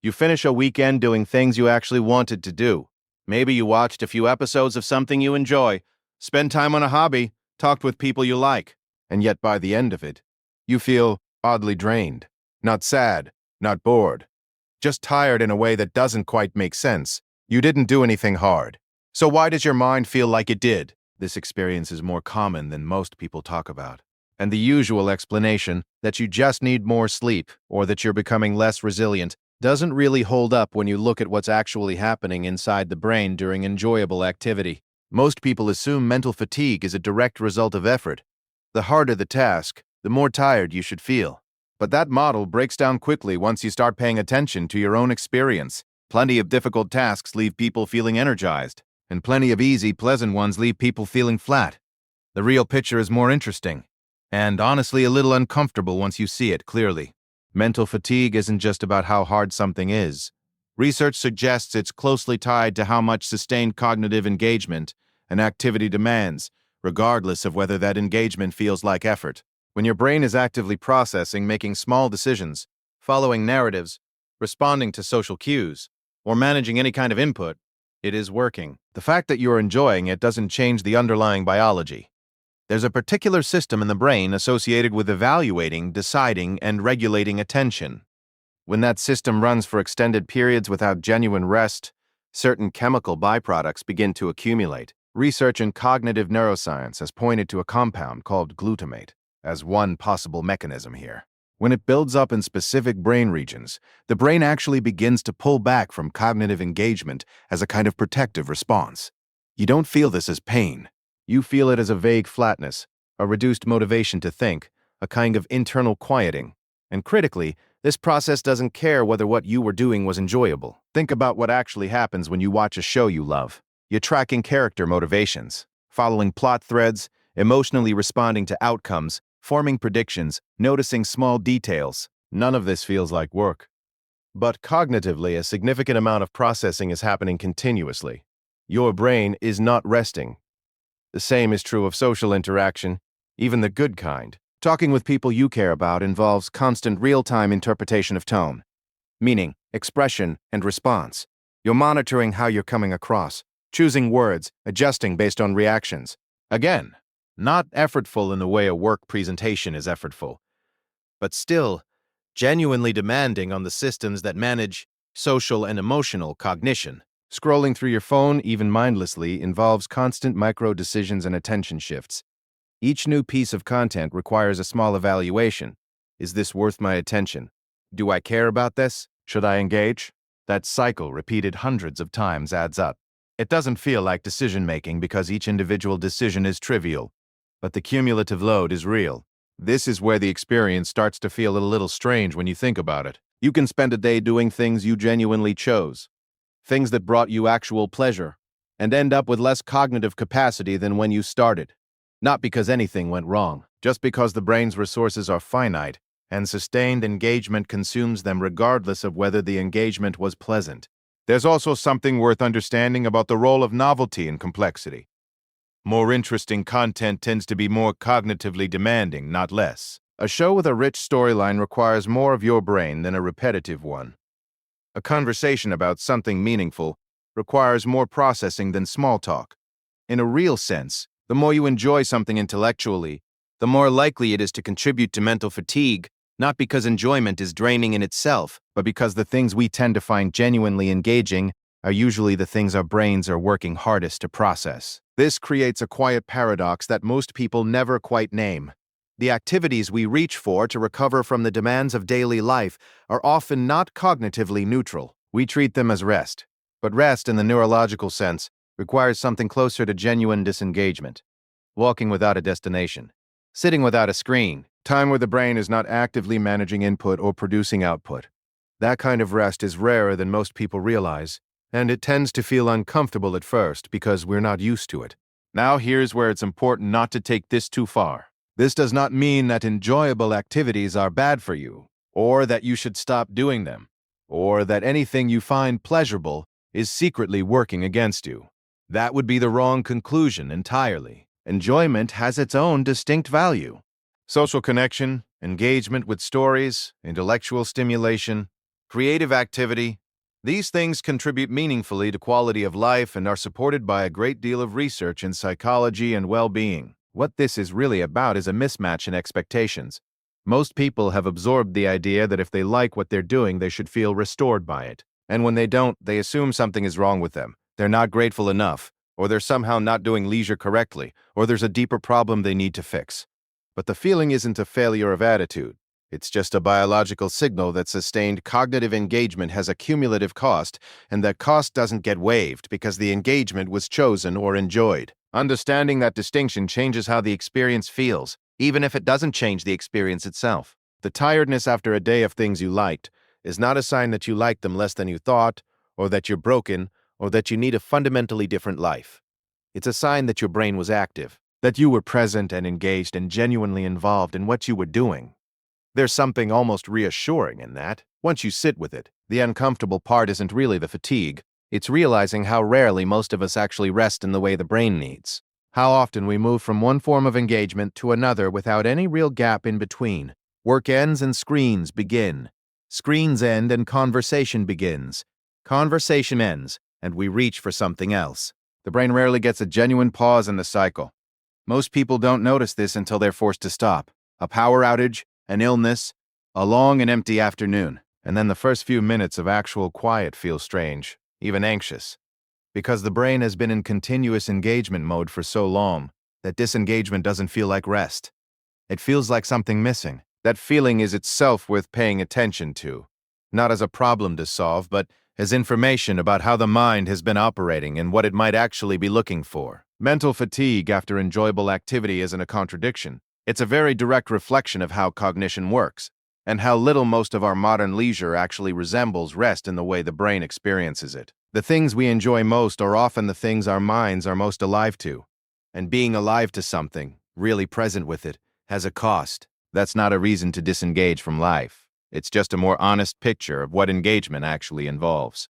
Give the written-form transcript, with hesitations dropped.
You finish a weekend doing things you actually wanted to do. Maybe you watched a few episodes of something you enjoy, spent time on a hobby, talked with people you like, and yet by the end of it, you feel oddly drained. Not sad, not bored, just tired in a way that doesn't quite make sense. You didn't do anything hard. So why does your mind feel like it did? This experience is more common than most people talk about. And the usual explanation that you just need more sleep or that you're becoming less resilient doesn't really hold up when you look at what's actually happening inside the brain during enjoyable activity. Most people assume mental fatigue is a direct result of effort. The harder the task, the more tired you should feel. But that model breaks down quickly once you start paying attention to your own experience. Plenty of difficult tasks leave people feeling energized, and plenty of easy, pleasant ones leave people feeling flat. The real picture is more interesting, and honestly a little uncomfortable once you see it clearly. Mental fatigue isn't just about how hard something is. Research suggests it's closely tied to how much sustained cognitive engagement an activity demands, regardless of whether that engagement feels like effort. When your brain is actively processing, making small decisions, following narratives, responding to social cues, or managing any kind of input, it is working. The fact that you're enjoying it doesn't change the underlying biology. There's a particular system in the brain associated with evaluating, deciding, and regulating attention. When that system runs for extended periods without genuine rest, certain chemical byproducts begin to accumulate. Research in cognitive neuroscience has pointed to a compound called glutamate as one possible mechanism here. When it builds up in specific brain regions, the brain actually begins to pull back from cognitive engagement as a kind of protective response. You don't feel this as pain. You feel it as a vague flatness, a reduced motivation to think, a kind of internal quieting. And critically, this process doesn't care whether what you were doing was enjoyable. Think about what actually happens when you watch a show you love. You're tracking character motivations, following plot threads, emotionally responding to outcomes, forming predictions, noticing small details. None of this feels like work. But cognitively, a significant amount of processing is happening continuously. Your brain is not resting. The same is true of social interaction, even the good kind. Talking with people you care about involves constant real-time interpretation of tone, meaning, expression, and response. You're monitoring how you're coming across, choosing words, adjusting based on reactions. Again, not effortful in the way a work presentation is effortful, but still genuinely demanding on the systems that manage social and emotional cognition. Scrolling through your phone, even mindlessly, involves constant micro-decisions and attention shifts. Each new piece of content requires a small evaluation. Is this worth my attention? Do I care about this? Should I engage? That cycle, repeated hundreds of times, adds up. It doesn't feel like decision-making because each individual decision is trivial, but the cumulative load is real. This is where the experience starts to feel a little strange when you think about it. You can spend a day doing things you genuinely chose, things that brought you actual pleasure, and end up with less cognitive capacity than when you started. Not because anything went wrong, just because the brain's resources are finite, and sustained engagement consumes them regardless of whether the engagement was pleasant. There's also something worth understanding about the role of novelty in complexity. More interesting content tends to be more cognitively demanding, not less. A show with a rich storyline requires more of your brain than a repetitive one. A conversation about something meaningful requires more processing than small talk. In a real sense, the more you enjoy something intellectually, the more likely it is to contribute to mental fatigue, not because enjoyment is draining in itself, but because the things we tend to find genuinely engaging are usually the things our brains are working hardest to process. This creates a quiet paradox that most people never quite name. The activities we reach for to recover from the demands of daily life are often not cognitively neutral. We treat them as rest. But rest, in the neurological sense, requires something closer to genuine disengagement. Walking without a destination. Sitting without a screen. Time where the brain is not actively managing input or producing output. That kind of rest is rarer than most people realize, and it tends to feel uncomfortable at first because we're not used to it. Now here's where it's important not to take this too far. This does not mean that enjoyable activities are bad for you, or that you should stop doing them, or that anything you find pleasurable is secretly working against you. That would be the wrong conclusion entirely. Enjoyment has its own distinct value. Social connection, engagement with stories, intellectual stimulation, creative activity. These things contribute meaningfully to quality of life and are supported by a great deal of research in psychology and well-being. What this is really about is a mismatch in expectations. Most people have absorbed the idea that if they like what they're doing, they should feel restored by it. And when they don't, they assume something is wrong with them. They're not grateful enough, or they're somehow not doing leisure correctly, or there's a deeper problem they need to fix. But the feeling isn't a failure of attitude. It's just a biological signal that sustained cognitive engagement has a cumulative cost, and that cost doesn't get waived because the engagement was chosen or enjoyed. Understanding that distinction changes how the experience feels, even if it doesn't change the experience itself. The tiredness after a day of things you liked is not a sign that you liked them less than you thought, or that you're broken, or that you need a fundamentally different life. It's a sign that your brain was active, that you were present and engaged and genuinely involved in what you were doing. There's something almost reassuring in that. Once you sit with it, the uncomfortable part isn't really the fatigue. It's realizing how rarely most of us actually rest in the way the brain needs. How often we move from one form of engagement to another without any real gap in between. Work ends and screens begin. Screens end and conversation begins. Conversation ends, and we reach for something else. The brain rarely gets a genuine pause in the cycle. Most people don't notice this until they're forced to stop. A power outage, an illness, a long and empty afternoon, and then the first few minutes of actual quiet feel strange, even anxious, because the brain has been in continuous engagement mode for so long that disengagement doesn't feel like rest. It feels like something missing. That feeling is itself worth paying attention to, not as a problem to solve, but as information about how the mind has been operating and what it might actually be looking for. Mental fatigue after enjoyable activity isn't a contradiction. It's a very direct reflection of how cognition works, and how little most of our modern leisure actually resembles rest in the way the brain experiences it. The things we enjoy most are often the things our minds are most alive to. And being alive to something, really present with it, has a cost. That's not a reason to disengage from life. It's just a more honest picture of what engagement actually involves.